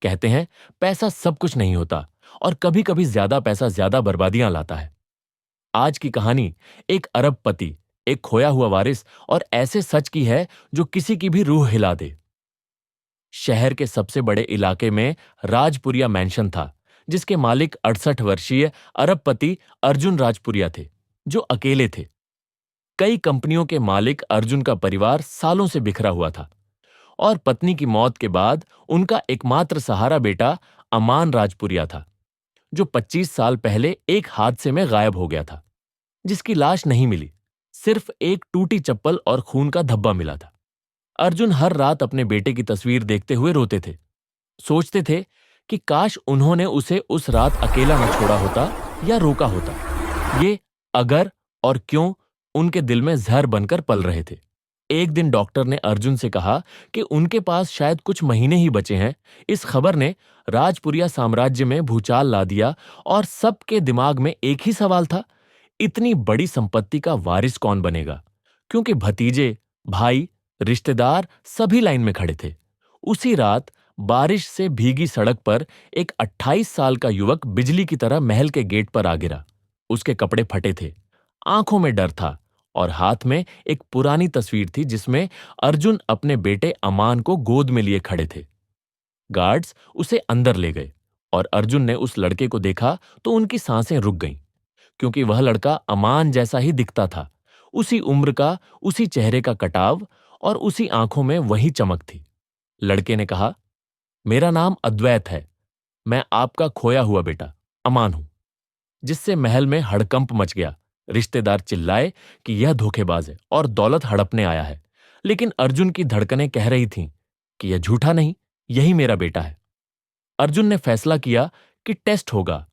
कहते हैं पैसा सब कुछ नहीं होता और कभी कभी ज्यादा पैसा ज्यादा बर्बादियां लाता है। आज की कहानी एक अरबपति, एक खोया हुआ वारिस और ऐसे सच की है जो किसी की भी रूह हिला दे। शहर के सबसे बड़े इलाके में राजपुरिया मैंशन था, जिसके मालिक 68 वर्षीय अरबपति अर्जुन राजपुरिया थे, जो अकेले थे। कई कंपनियों के मालिक अर्जुन का परिवार सालों से बिखरा हुआ था और पत्नी की मौत के बाद उनका एकमात्र सहारा बेटा अमान राजपुरिया था, जो 25 साल पहले एक हादसे में गायब हो गया था, जिसकी लाश नहीं मिली। सिर्फ एक टूटी चप्पल और खून का धब्बा मिला था। अर्जुन हर रात अपने बेटे की तस्वीर देखते हुए रोते थे। सोचते थे कि काश उन्होंने उसे उस रात अकेला न छोड़ा होता या रोका होता। ये अगर और क्यों उनके दिल में जहर बनकर पल रहे थे। एक दिन डॉक्टर ने अर्जुन से कहा कि उनके पास शायद कुछ महीने ही बचे हैं। इस खबर ने राजपुरिया साम्राज्य में भूचाल ला दिया और सबके दिमाग में एक ही सवाल था, इतनी बड़ी संपत्ति का वारिस कौन बनेगा? क्योंकि भतीजे, भाई, रिश्तेदार सभी लाइन में खड़े थे। उसी रात बारिश से भीगी सड़क पर एक 28 साल का युवक बिजली की तरह महल के गेट पर आ गिरा। उसके कपड़े फटे थे, आंखों में डर था और हाथ में एक पुरानी तस्वीर थी जिसमें अर्जुन अपने बेटे अमान को गोद में लिए खड़े थे। गार्ड्स उसे अंदर ले गए और अर्जुन ने उस लड़के को देखा तो उनकी सांसें रुक गईं, क्योंकि वह लड़का अमान जैसा ही दिखता था। उसी उम्र का, उसी चेहरे का कटाव और उसी आंखों में वही चमक थी। लड़के ने कहा, मेरा नाम अद्वैत है। मैं आपका खोया हुआ बेटा अमान हूं। जिससे महल में हड़कंप मच गया। रिश्तेदार चिल्लाए कि यह धोखेबाज है और दौलत हड़पने आया है। लेकिन अर्जुन की धड़कनें कह रही थीं कि यह झूठा नहीं, यही मेरा बेटा है। अर्जुन ने फैसला किया कि टेस्ट होगा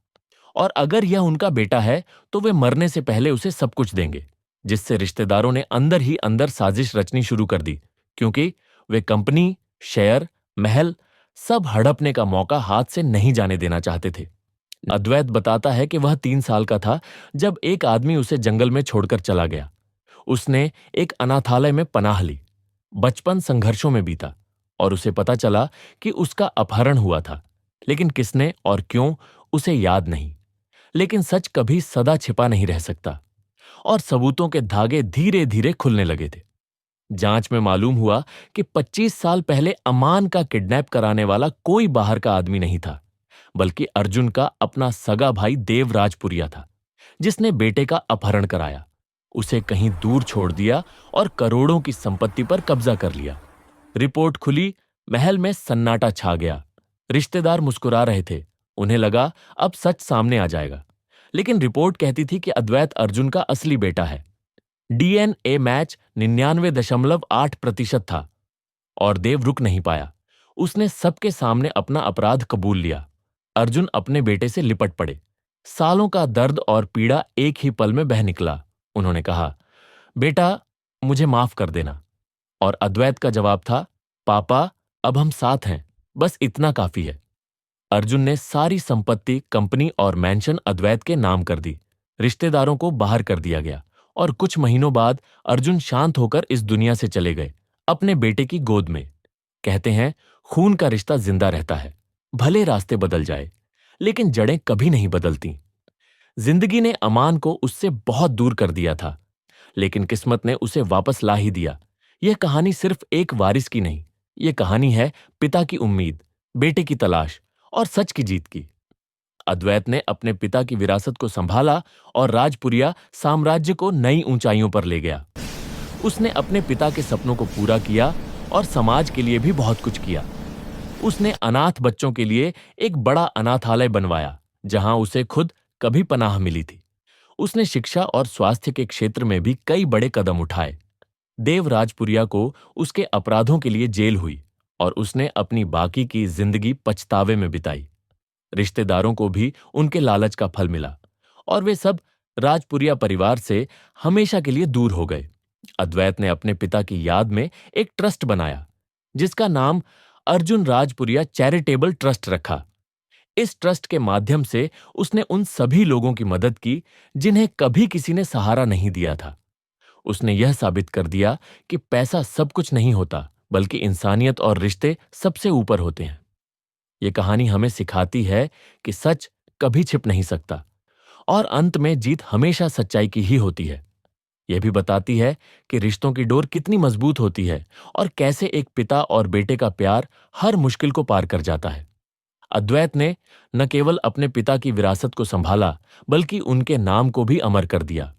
और अगर यह उनका बेटा है तो वे मरने से पहले उसे सब कुछ देंगे। जिससे रिश्तेदारों ने अंदर ही अंदर साजिश रचनी शुरू कर दी, क्योंकि वे कंपनी, शेयर, महल सब हड़पने का मौका हाथ से नहीं जाने देना चाहते थे। अद्वैत बताता है कि वह 3 साल का था जब एक आदमी उसे जंगल में छोड़कर चला गया। उसने एक अनाथालय में पनाह ली। बचपन संघर्षों में बीता और उसे पता चला कि उसका अपहरण हुआ था, लेकिन किसने और क्यों उसे याद नहीं। लेकिन सच कभी सदा छिपा नहीं रह सकता और सबूतों के धागे धीरे धीरे खुलने लगे थे। जांच में मालूम हुआ कि 25 साल पहले अमान का किडनैप कराने वाला कोई बाहर का आदमी नहीं था, बल्कि अर्जुन का अपना सगा भाई देव राजपुरिया था, जिसने बेटे का अपहरण कराया, उसे कहीं दूर छोड़ दिया और करोड़ों की संपत्ति पर कब्जा कर लिया। रिपोर्ट खुली, महल में सन्नाटा छा गया। रिश्तेदार मुस्कुरा रहे थे, उन्हें लगा अब सच सामने आ जाएगा। लेकिन रिपोर्ट कहती थी कि अद्वैत अर्जुन का असली बेटा है। डीएनए मैच 99.8% था और देव रुक नहीं पाया। उसने सबके सामने अपना अपराध कबूल लिया। अर्जुन अपने बेटे से लिपट पड़े। सालों का दर्द और पीड़ा एक ही पल में बह निकला। उन्होंने कहा, बेटा मुझे माफ कर देना। और अद्वैत का जवाब था, पापा अब हम साथ हैं, बस इतना काफी है। अर्जुन ने सारी संपत्ति, कंपनी और मैंशन अद्वैत के नाम कर दी। रिश्तेदारों को बाहर कर दिया गया और कुछ महीनों बाद अर्जुन शांत होकर इस दुनिया से चले गए, अपने बेटे की गोद में। कहते हैं खून का रिश्ता जिंदा रहता है, भले रास्ते बदल जाए, लेकिन जड़ें कभी नहीं बदलती। जिंदगी ने अमान को उससे बहुत दूर कर दिया था, लेकिन किस्मत ने उसे वापस ला ही दिया। यह कहानी सिर्फ एक वारिस की नहीं, यह कहानी है पिता की उम्मीद, बेटे की तलाश और सच की जीत की। अद्वैत ने अपने पिता की विरासत को संभाला और राजपुरिया साम्राज्य को नई ऊंचाइयों पर ले गया। उसने अपने पिता के सपनों को पूरा किया और समाज के लिए भी बहुत कुछ किया। उसने अनाथ बच्चों के लिए एक बड़ा अनाथालय बनवाया, जहां उसे खुद कभी पनाह मिली थी। उसने शिक्षा और स्वास्थ्य के क्षेत्र में भी कई बड़े कदम उठाए। देव राजपुरिया को उसके अपराधों के लिए जेल हुई और उसने अपनी बाकी की जिंदगी पछतावे में बिताई। रिश्तेदारों को भी उनके लालच का फल मिला और वे सब राजपुरिया परिवार से हमेशा के लिए दूर हो गए। अद्वैत ने अपने पिता की याद में एक ट्रस्ट बनाया, जिसका नाम अर्जुन राजपुरिया चैरिटेबल ट्रस्ट रखा। इस ट्रस्ट के माध्यम से उसने उन सभी लोगों की मदद की जिन्हें कभी किसी ने सहारा नहीं दिया था। उसने यह साबित कर दिया कि पैसा सब कुछ नहीं होता, बल्कि इंसानियत और रिश्ते सबसे ऊपर होते हैं। ये कहानी हमें सिखाती है कि सच कभी छिप नहीं सकता और अंत में जीत हमेशा सच्चाई की ही होती है। यह भी बताती है कि रिश्तों की डोर कितनी मजबूत होती है और कैसे एक पिता और बेटे का प्यार हर मुश्किल को पार कर जाता है। अद्वैत ने न केवल अपने पिता की विरासत को संभाला, बल्कि उनके नाम को भी अमर कर दिया।